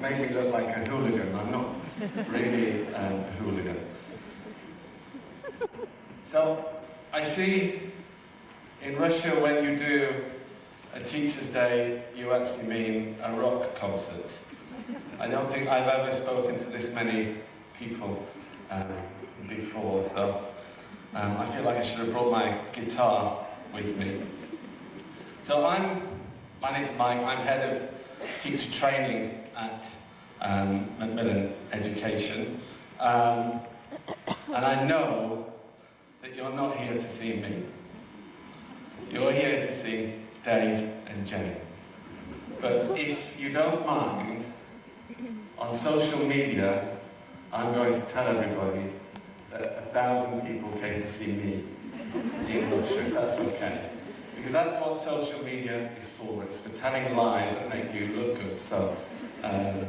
made me look like a hooligan. I'm not really a hooligan. So I see in Russia when you do a Teacher's Day, you actually mean a rock concert. I don't think I've ever spoken to this many people before, so I feel like I should have brought my guitar with me. So my name's Mike, I'm head of teacher training at Macmillan Education, and I know that you're not here to see me. You're here to see Dave and Jane. But if you don't mind, on social media, I'm going to tell everybody that 1,000 people came to see me in Russia, if that's okay. Because that's what social media is for. It's for telling lies that make you look good. So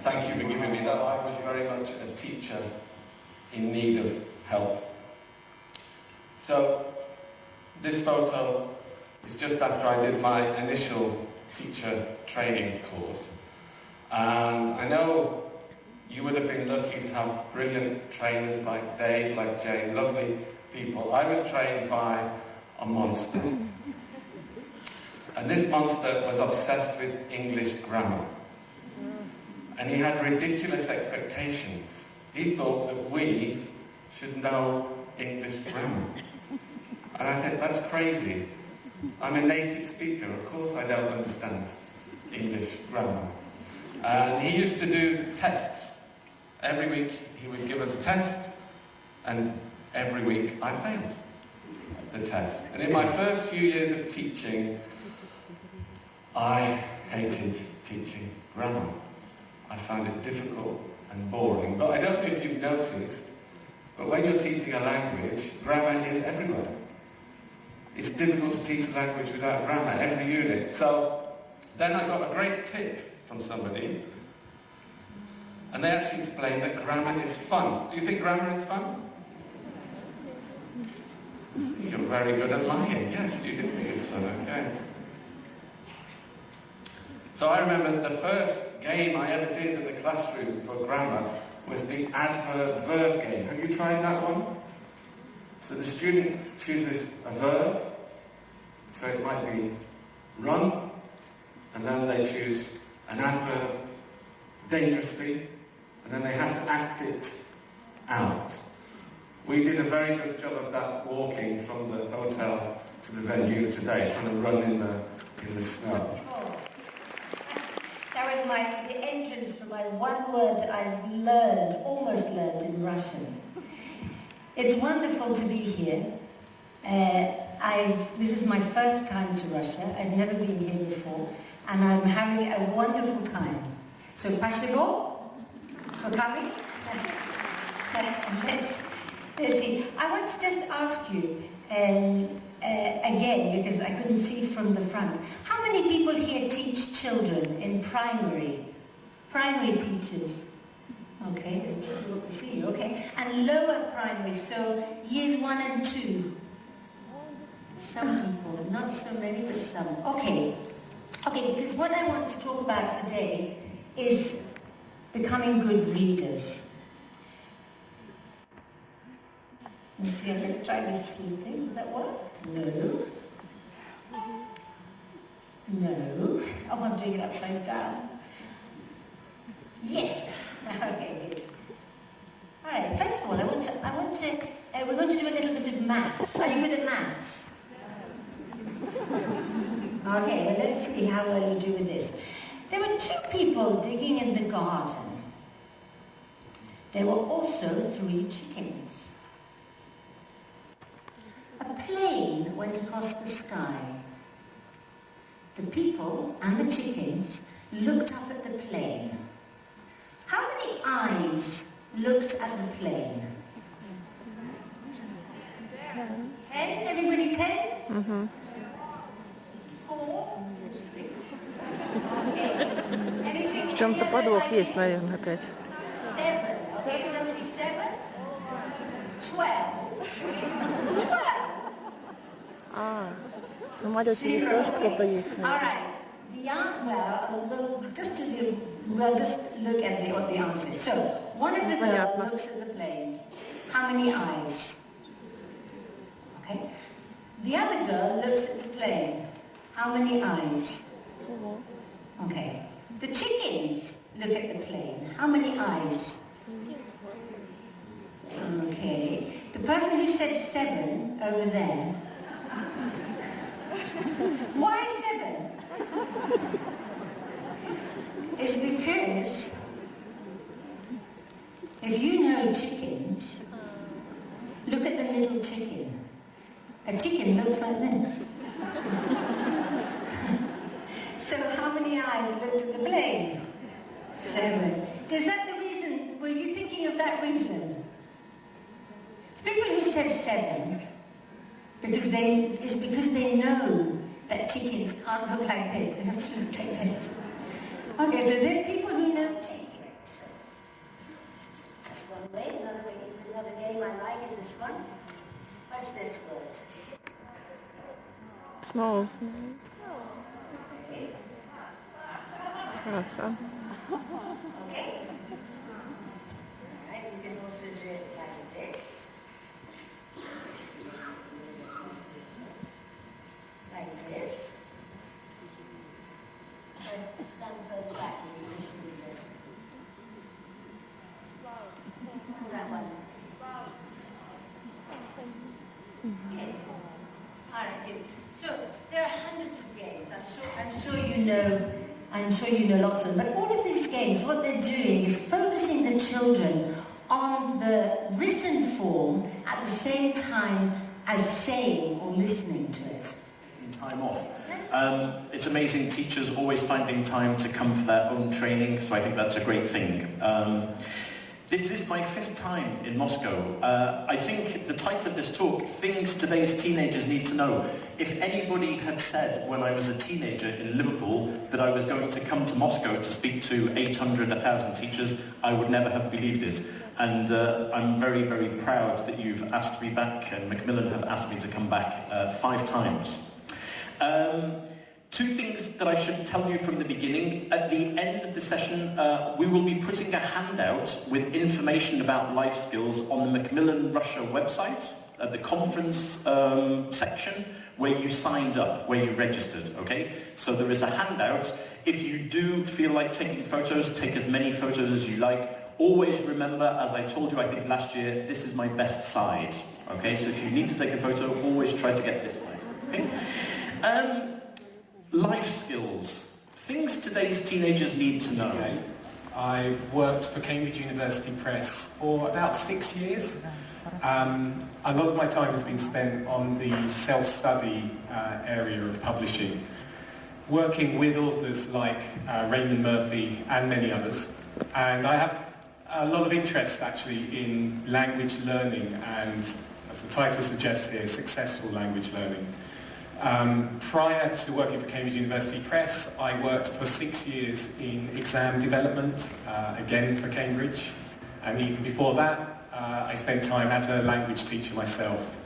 thank you for giving me that. I was very much a teacher in need of help. So this photo is just after I did my initial teacher training course. I know you would have been lucky to have brilliant trainers like Dave, like Jane, lovely people. I was trained by a monster. And this monster was obsessed with English grammar. And he had ridiculous expectations. He thought that we should know English grammar. And I think that's crazy. I'm a native speaker, of course I don't understand English grammar. And he used to do tests. Every week he would give us a test, and every week I failed the test. And in my first few years of teaching, I hated teaching grammar. I found it difficult and boring. But I don't know if you've noticed, but when you're teaching a language, grammar is everywhere. It's difficult to teach a language without grammar, every unit. So then I got a great tip from somebody, and they actually explained that grammar is fun. Do you think grammar is fun? You're very good at lying. Yes, you did think it's fun, okay. So I remember the first game I ever did in the classroom for grammar was the adverb-verb game. Have you tried that one? So the student chooses a verb, so it might be run, and then they choose an adverb dangerously, and then they have to act it out. We did a very good job of that walking from the hotel to the venue today, trying to run in the snow. That was the entrance for my one word that I've learned, almost learned in Russian. It's wonderful to be here. This is my first time to Russia. I've never been here before, and I'm having a wonderful time. So, спасибо for coming. Let's see. I want to just ask you again, because I couldn't see from the front. How many people here teach children in primary teachers? Okay, it's beautiful to see you, okay. And lower primary, so years 1 and 2. Some people, not so many, but some. Okay, because what I want to talk about today is becoming good readers. Let me see, I'm going to try this sleeping. Does that work? No. No. Oh, I'm doing it upside down. Yes. Okay, good. All right, first of all, we're going to do a little bit of maths. Are you good at maths? Okay, well, let's see how well you do with this. There were 2 people digging in the garden. There were also 3 chickens. A plane went across the sky. The people and the chickens looked up at the plane. How many eyes looked at the plane? 10? Everybody 10? Mm-hmm. 4? That's interesting. Okay. Anything? В чем-то подвох есть, наверное, опять. 7. Okay, somebody 7? 12. 12. В самолете тоже кто-то есть. All right. We'll just look at what the answer is. So, one of the girls looks at the plane. How many eyes? Okay. The other girl looks at the plane. How many eyes? Okay. The chickens look at the plane. How many eyes? Okay. The person who said 7 over there. Why 7? It's because if you know chickens, look at the middle chicken. A chicken looks like this. So how many eyes looked at the plane? 7. Is that the reason? Were you thinking of that reason? The people who said 7, it's because they know that chickens can't look like this. They have to look like this. Okay, so there are people who know chickens. That's one way. Another game I like is this one. What's this word? Снова. Okay. Хорошо. Okay. Alright, you can also do it like this. Like this. And stand further back and you can see this. What's that one? Yes. Alright, good. So there are hundreds of games. I'm sure you know lots of them. But all of these games, what they're doing is focusing the children on the written form at the same time as saying or listening to it. Time off. It's amazing, teachers always finding time to come for their own training, so I think that's a great thing. This is my 5th time in Moscow. I think the title of this talk, Things Today's Teenagers Need to Know. If anybody had said when I was a teenager in Liverpool that I was going to come to Moscow to speak to 800, 1,000 teachers, I would never have believed it. And I'm very, very proud that you've asked me back, and Macmillan have asked me to come back 5 times. 2 things that I should tell you from the beginning. At the end of the session, we will be putting a handout with information about life skills on the Macmillan Russia website, at the conference section, where you signed up, where you registered, okay? So there is a handout. If you do feel like taking photos, take as many photos as you like. Always remember, as I told you, I think last year, this is my best side, okay? So if you need to take a photo, always try to get this side, okay? Life skills. Things today's teenagers need to know. Okay. I've worked for Cambridge University Press for about 6 years. A lot of my time has been spent on the self-study area of publishing, working with authors like Raymond Murphy and many others. And I have a lot of interest actually in language learning and, as the title suggests here, successful language learning. Prior to working for Cambridge University Press, I worked for 6 years in exam development, again for Cambridge. And even before that, I spent time as a language teacher myself,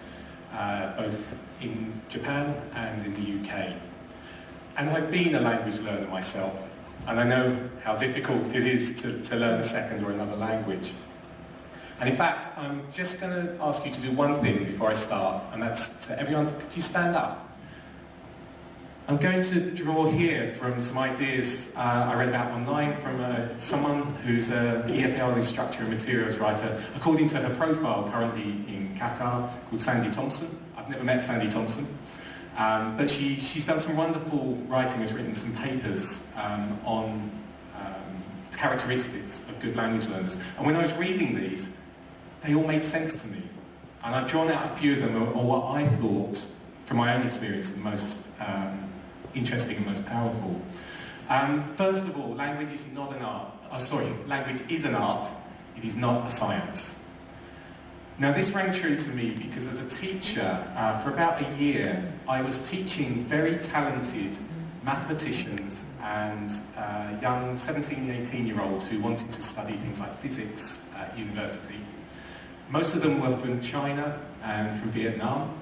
both in Japan and in the UK. And I've been a language learner myself, and I know how difficult it is to learn a second or another language. And in fact, I'm just going to ask you to do one thing before I start, and that's to everyone, could you stand up? I'm going to draw here from some ideas I read about online from someone who's an EFL instructor and materials writer, according to her profile currently in Qatar, called Sandy Thompson. I've never met Sandy Thompson, but she's done some wonderful writing, has written some papers on characteristics of good language learners. And when I was reading these, they all made sense to me. And I've drawn out a few of them, or what I thought, from my own experience, the most interesting and most powerful. First of all, language is not an art. Language is an art. It is not a science. Now this rang true to me because as a teacher, for about a year, I was teaching very talented mathematicians and young 17 and 18-year-olds who wanted to study things like physics at university. Most of them were from China and from Vietnam,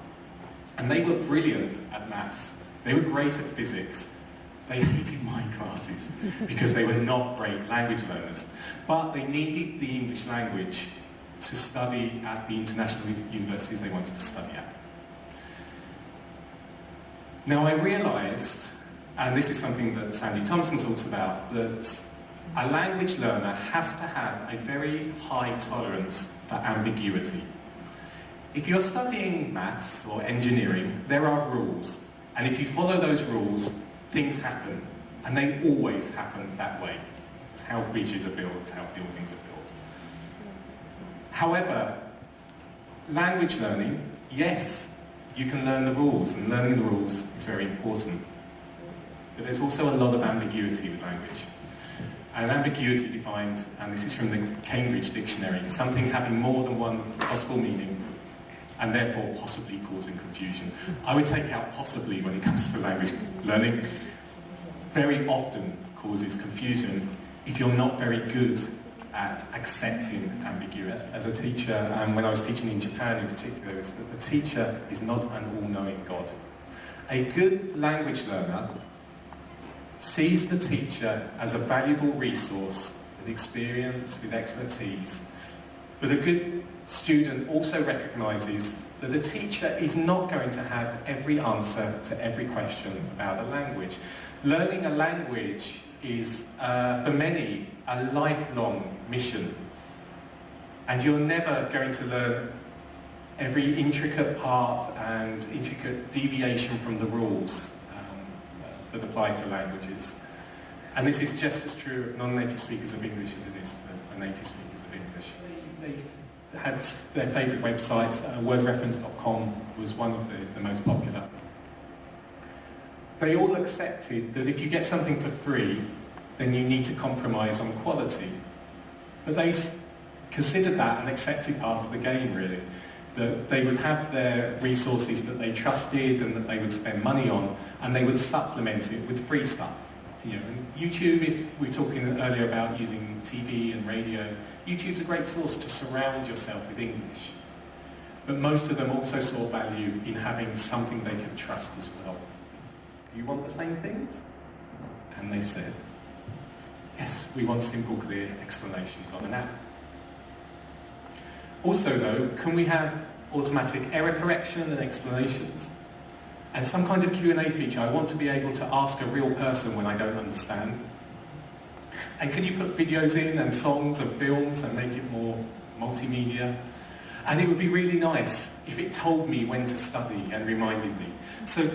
and they were brilliant at maths. They were great at physics, They hated my classes because they were not great language learners. But they needed the English language to study at the international universities they wanted to study at. Now I realised, and this is something that Sandy Thompson talks about, that a language learner has to have a very high tolerance for ambiguity. If you're studying maths or engineering, there are rules. And if you follow those rules, things happen. And they always happen that way. It's how bridges are built, it's how buildings are built. However, language learning, yes, you can learn the rules, and learning the rules is very important. But there's also a lot of ambiguity with language. And ambiguity defined, and this is from the Cambridge dictionary, something having more than one possible meaning and therefore possibly causing confusion. I would take out possibly when it comes to language learning. Very often causes confusion if you're not very good at accepting ambiguity. As a teacher, when I was teaching in Japan in particular, is that the teacher is not an all-knowing God. A good language learner sees the teacher as a valuable resource with experience, with expertise, but a good student also recognises that the teacher is not going to have every answer to every question about a language. Learning a language is, for many, a lifelong mission. And you're never going to learn every intricate part and intricate deviation from the rules that apply to languages. And this is just as true of non-native speakers of English as it is for native speakers of English. They had their favourite websites. Wordreference.com was one of the most popular. They all accepted that if you get something for free, then you need to compromise on quality. But they considered that an accepted part of the game, really. That they would have their resources that they trusted and that they would spend money on, and they would supplement it with free stuff. You know, YouTube, if we're talking earlier about using TV and radio, YouTube's a great source to surround yourself with English. But most of them also saw value in having something they could trust as well. Do you want the same things? And they said, yes, we want simple, clear explanations on an app. Also though, can we have automatic error correction and explanations? And some kind of Q&A feature. I want to be able to ask a real person when I don't understand. And can you put videos in and songs and films and make it more multimedia? And it would be really nice if it told me when to study and reminded me. So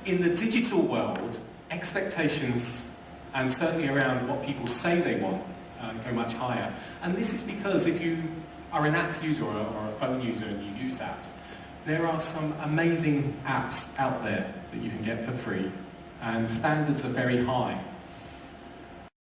in the digital world, expectations, and certainly around what people say they want, go much higher. And this is because if you are an app user or a phone user and you use apps, there are some amazing apps out there that you can get for free, and standards are very high.